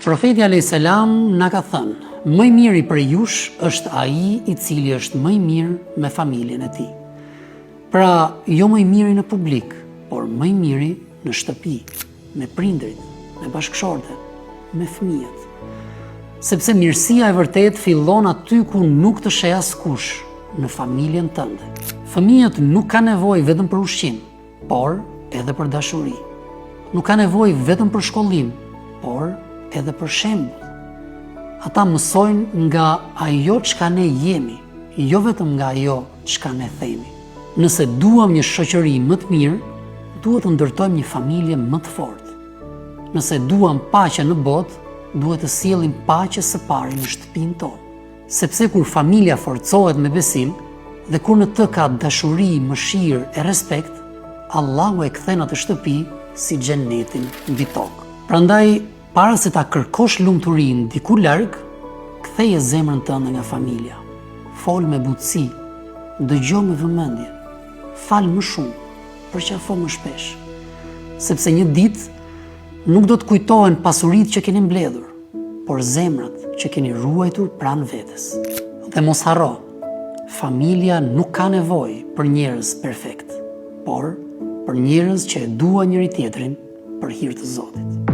Profeti a.s. na ka thënë, më i miri për jush është ai i cili është më i mirë me familjen e tij. Pra, jo më i miri në publik, por më i miri në shtëpi, me prindrit, me bashkëshortet, me fëmijët. Sepse mirësia e vërtet fillon aty ku nuk të sheh askush, në familjen tënde. Fëmijët nuk kanë nevojë vetëm për ushqim, por edhe për dashuri. Nuk kanë nevojë vetëm për shkollim, por edhe për shembull. Ata mësojnë nga ajo çka ne jemi, jo vetëm nga ajo çka ne themi. Nëse duam një shoqëri më të mirë, duhet të ndërtojmë një familje më të fortë. Nëse duam paqe në botë, duhet të sjellim paqe së pari në shtëpinë tonë. Sepse kur familja forcohet me besim dhe kur në të ka dashuri, mëshirë e respekt, Allahu e kthen atë shtëpi si xhenetin mbi tokë. Prandaj, para se ta kërkosh lumturinë diku larg, ktheje zemrën tënde nga familja. Fol me butësi, dëgjoj me vëmendje, fal më shumë, përqafo më shpesh. Sepse një ditë nuk do të kujtohen pasuritë që keni mbledhur, por zemrat që keni ruajtur pranë vetes. Dhe mos harro, familja nuk ka nevojë për njerëz perfekt, por për njerëz që e duan njëri tjetrin për hir të Zotit.